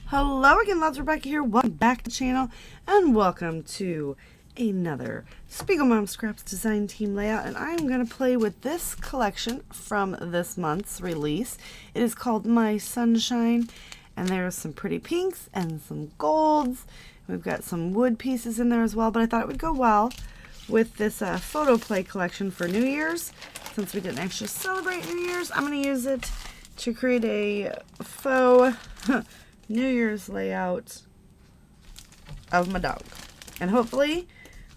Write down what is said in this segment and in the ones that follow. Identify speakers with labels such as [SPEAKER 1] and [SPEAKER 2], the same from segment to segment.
[SPEAKER 1] Hello again, loves. Rebecca here. Welcome back to the channel and welcome to another Spiegel Mom Scraps Design Team layout. And I'm going to play with this collection from this month's release. It is called My Sunshine, and there are some pretty pinks and some golds. We've got some wood pieces in there as well, but I thought it would go well with this photo play collection for New Year's. Since we didn't actually celebrate New Year's, I'm going to use it to create a faux New Year's layout of my dog. And hopefully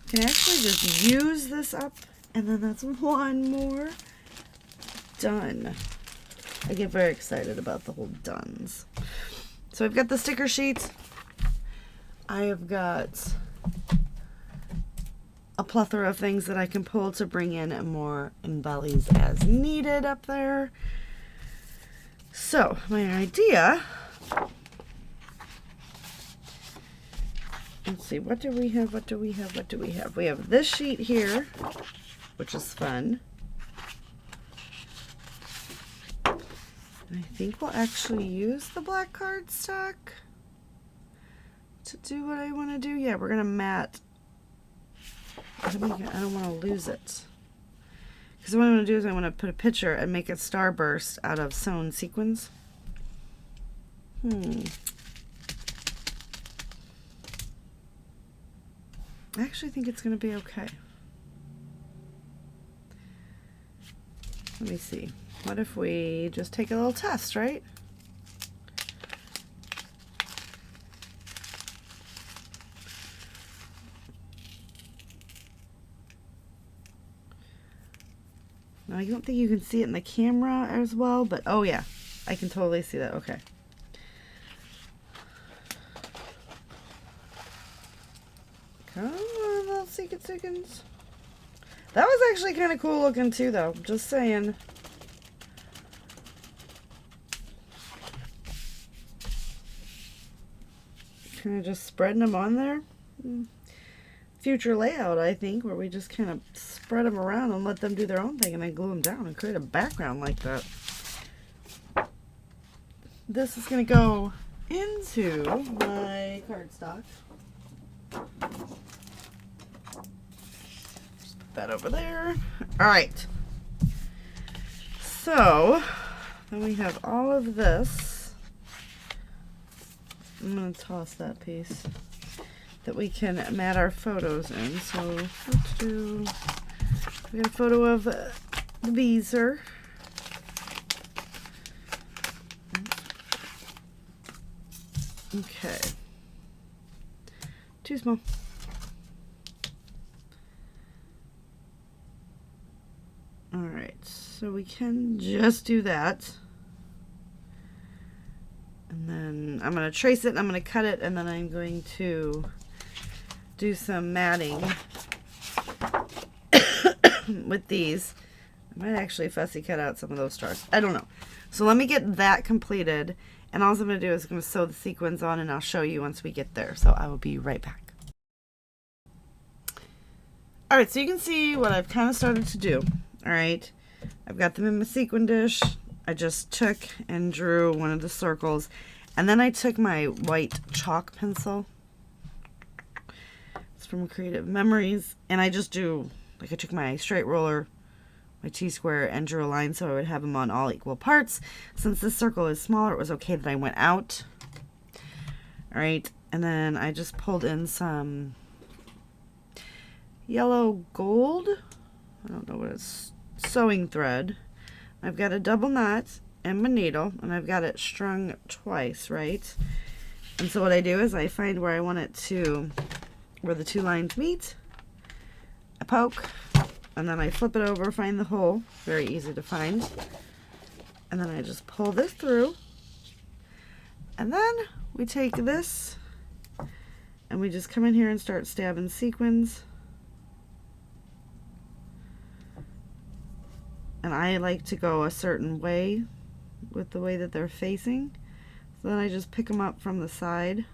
[SPEAKER 1] I can actually just use this up, and then that's one more done. I get very excited about the whole dones. So I've got the sticker sheets. I have got a plethora of things that I can pull to bring in more embellies as needed up there. So my idea, let's see, what do we have? We have this sheet here, which is fun. And I think we'll actually use the black cardstock to do what I want to do. Yeah, we're going to mat. I don't want to lose it. Because what I want to do is I want to put a picture and make a starburst out of sewn sequins. I actually think it's going to be okay. Let me see. What if we just take a little test, right? Now, I don't think you can see it in the camera as well, but oh yeah, I can totally see that. Okay. Come on, little seconds. That was actually kind of cool looking too, though. Just saying. Kind of just spreading them on there. Future layout, I think, where we just kind of spread them around and let them do their own thing and then glue them down and create a background like that. This is going to go into my cardstock. Just put that over there. Alright. So, then we have all of this. I'm going to toss that piece that we can mat our photos in. So let's do, we got a photo of the beezer. Okay. Too small. Alright, so we can just do that. And then I'm going to trace it, and I'm going to cut it, and then I'm going to do some matting with these. I might actually fussy cut out some of those stars. I don't know. So let me get that completed, and all I'm going to do is I'm going to sew the sequins on, and I'll show you once we get there. So I will be right back. Alright, so you can see what I've kind of started to do. Alright, I've got them in my sequin dish. I just took and drew one of the circles, and then I took my white chalk pencil. It's from Creative Memories, and I just do, like, I took my straight roller, my T-square, and drew a line so I would have them on all equal parts. Since this circle is smaller, it was okay that I went out. Alright, and then I just pulled in some yellow gold. I don't know what it's, sewing thread. I've got a double knot and my needle, and I've got it strung twice, right? And so what I do is I find where I want it to, where the two lines meet, I poke, and then I flip it over, find the hole, very easy to find, and then I just pull this through, and then we take this, and we just come in here and start stabbing sequins. And I like to go a certain way with the way that they're facing. So then I just pick them up from the side.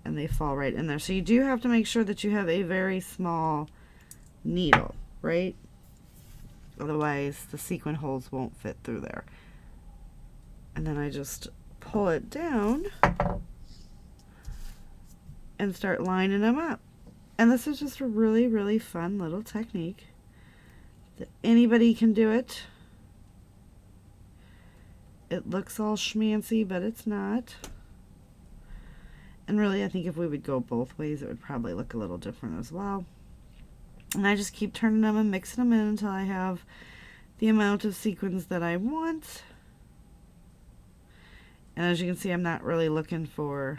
[SPEAKER 1] And they fall right in there. So you do have to make sure that you have a very small needle, right? Otherwise the sequin holes won't fit through there. And then I just pull it down and start lining them up. And this is just a really, really fun little technique that anybody can do it. It looks all schmancy, but it's not. And really, I think if we would go both ways, it would probably look a little different as well. And I just keep turning them and mixing them in until I have the amount of sequins that I want. And as you can see, I'm not really looking for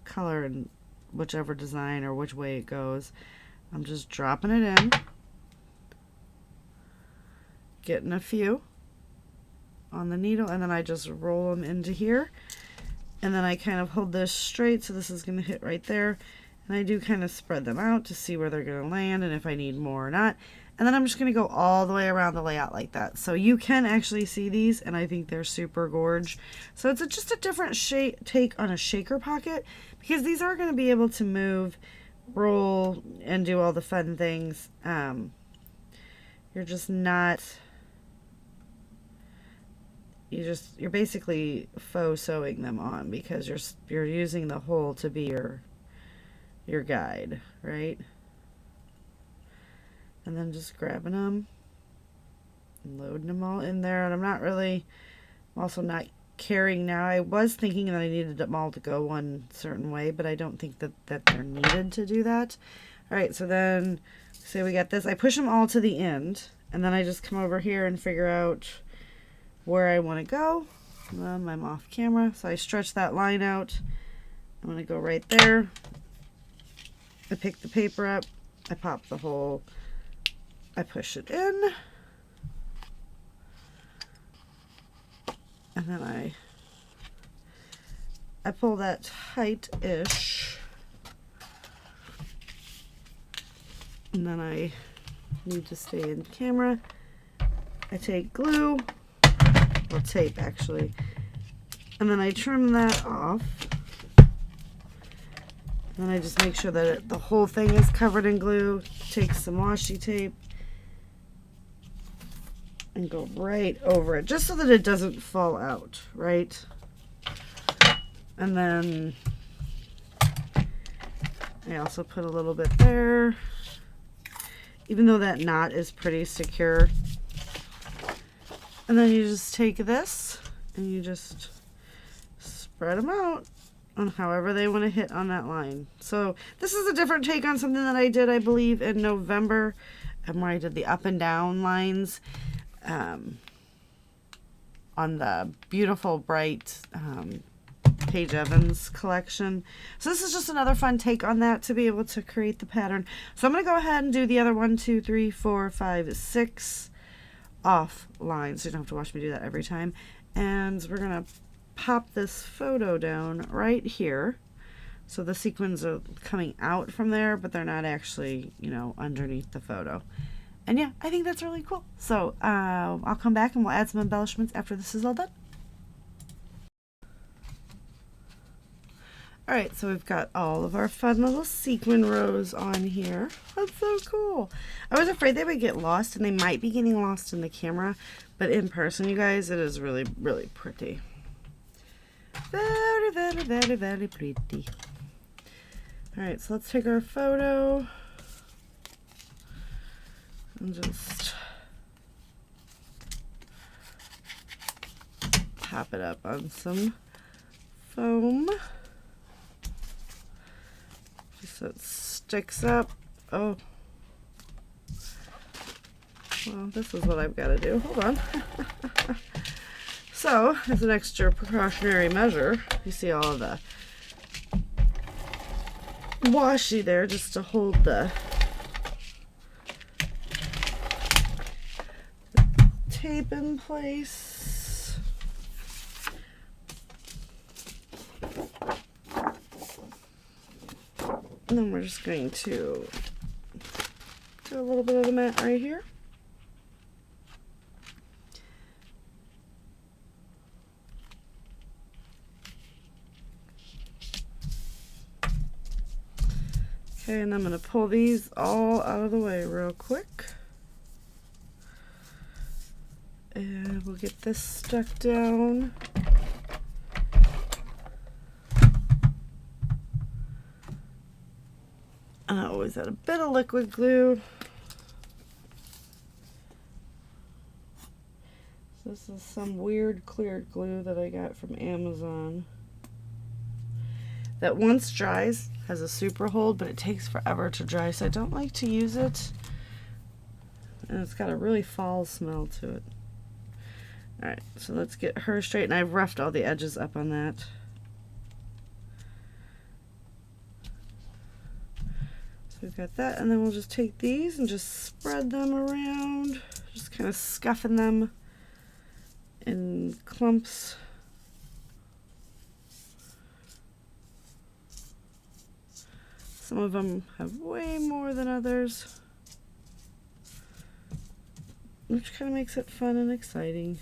[SPEAKER 1] color in whichever design or which way it goes. I'm just dropping it in, getting a few on the needle, and then I just roll them into here. And then I kind of hold this straight, so this is going to hit right there. And I do kind of spread them out to see where they're going to land and if I need more or not. And then I'm just going to go all the way around the layout like that. So you can actually see these, and I think they're super gorge. So it's just a different take on a shaker pocket, because these are going to be able to move, roll, and do all the fun things. You're just not... You're basically faux sewing them on, because you're using the hole to be your guide, right? And then just grabbing them and loading them all in there. And I'm also not caring now. I was thinking that I needed them all to go one certain way, but I don't think that they're needed to do that. All right, so then say we got this. I push them all to the end, and then I just come over here and figure out where I want to go. I'm off camera, so I stretch that line out. I'm going to go right there. I pick the paper up, I pop the hole, I push it in, and then I pull that tight-ish, and then I need to stay in camera. I take glue, or tape actually, and then I trim that off. And then I just make sure that the whole thing is covered in glue. Take some washi tape and go right over it, just so that it doesn't fall out, right? And then I also put a little bit there, even though that knot is pretty secure. And then you just take this and you just spread them out on however they want to hit on that line. So this is a different take on something that I did, I believe, in November, where I did the up and down lines on the beautiful bright Paige Evans collection. So this is just another fun take on that, to be able to create the pattern. So I'm going to go ahead and do the other 1, 2, 3, 4, 5, 6 off lines, so you don't have to watch me do that every time. And we're going to pop this photo down right here, so the sequins are coming out from there, but they're not actually, you know, underneath the photo. And yeah, I think that's really cool. So I'll come back and we'll add some embellishments after this is all done. Alright, so we've got all of our fun little sequin rows on here. That's so cool. I was afraid they would get lost, and they might be getting lost in the camera, but in person, you guys, it is really, really pretty. Very, very, very, very pretty. Alright, so let's take our photo and just pop it up on some foam, just so it sticks up. Oh, well, this is what I've got to do. Hold on. So, as an extra precautionary measure, you see all of the washi there just to hold the tape in place. And then we're just going to do a little bit of the mat right here. Okay, and I'm going to pull these all out of the way real quick. And we'll get this stuck down. And I always add a bit of liquid glue. This is some weird clear glue that I got from Amazon. That once dries has a super hold, but it takes forever to dry, so I don't like to use it. And it's got a really fall smell to it. Alright, so let's get her straight, and I've roughed all the edges up on that. So we've got that, and then we'll just take these and just spread them around, just kind of scuffing them in clumps. Some of them have way more than others, which kind of makes it fun and exciting.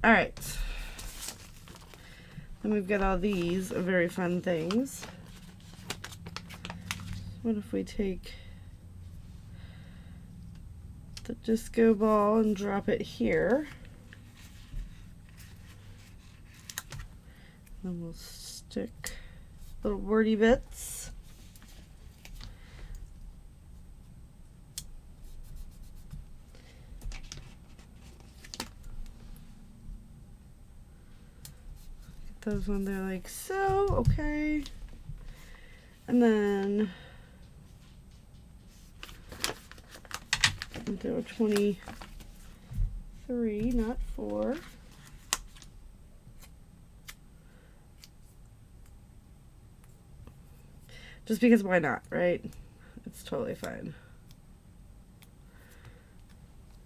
[SPEAKER 1] All right, then we've got all these very fun things. What if we take the disco ball and drop it here? Then we'll stick little wordy bits. Get those on there like so, okay. And then there were 23, not 4. Just because why not, right? It's totally fine.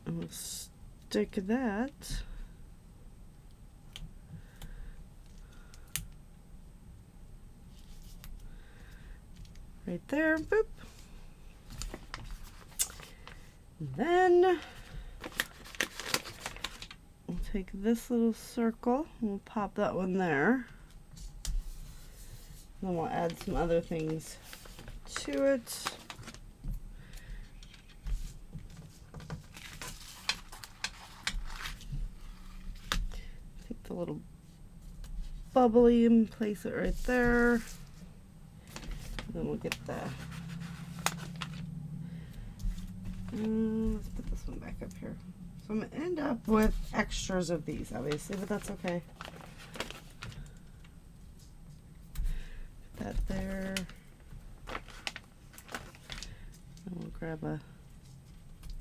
[SPEAKER 1] And we'll stick that right there, boop. And then we'll take this little circle and we'll pop that one there. Then we'll add some other things to it. Take the little bubbly and place it right there. And then we'll get the, let's put this one back up here. So I'm going to end up with extras of these, obviously, but that's okay. That there. And we'll grab a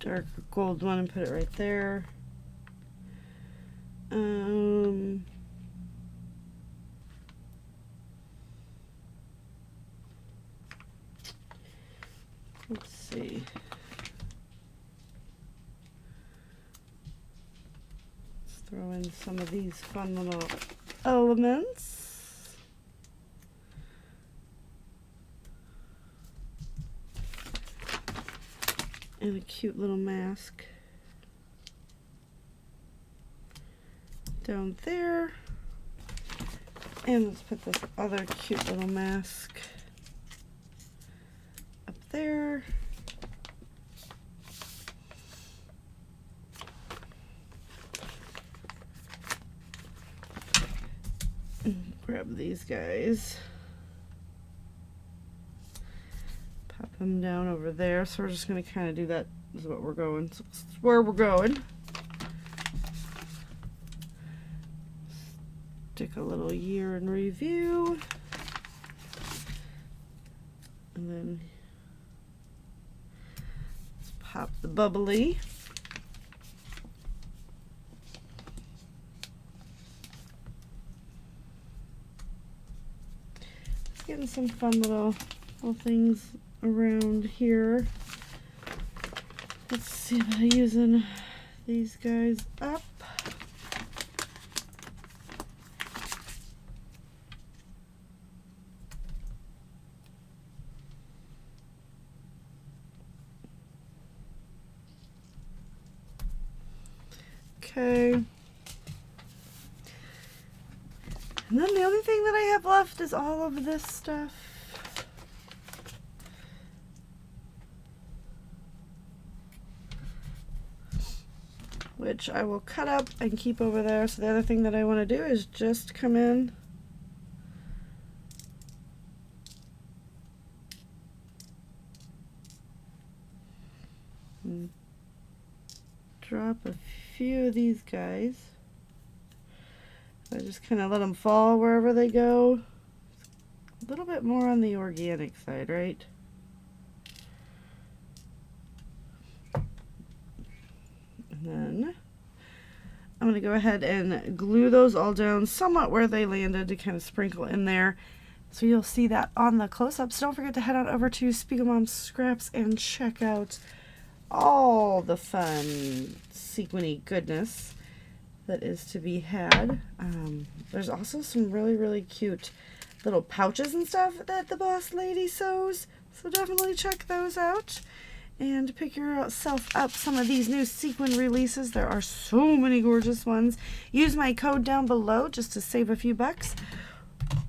[SPEAKER 1] dark gold one and put it right there. Let's see. Let's throw in some of these fun little elements. And a cute little mask down there. And let's put this other cute little mask up there. And grab these guys. Pop them down over there. So we're just going to kind of do that. This is what we're going. So this is where we're going. Stick a little year in review. And then let's pop the bubbly. Getting some fun little things around here. Let's see about using these guys up. Okay. And then the only thing that I have left is all of this stuff. which I will cut up and keep over there. So the other thing that I want to do is just come in and drop a few of these guys. I just kind of let them fall wherever they go. A little bit more on the organic side, right? And then I'm going to go ahead and glue those all down somewhat where they landed to kind of sprinkle in there. So you'll see that on the close-ups. Don't forget to head on over to Spiegel Mom Scraps and check out all the fun sequiny goodness that is to be had. There's also some really, really cute little pouches and stuff that the boss lady sews. So definitely check those out and pick yourself up some of these new sequin releases. There are so many gorgeous ones. Use my code down below just to save a few bucks.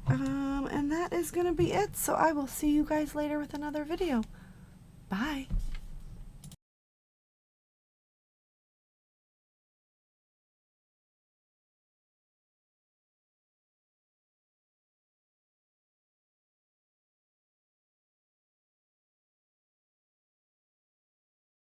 [SPEAKER 1] And that is going to be it. So I will see you guys later with another video. Bye.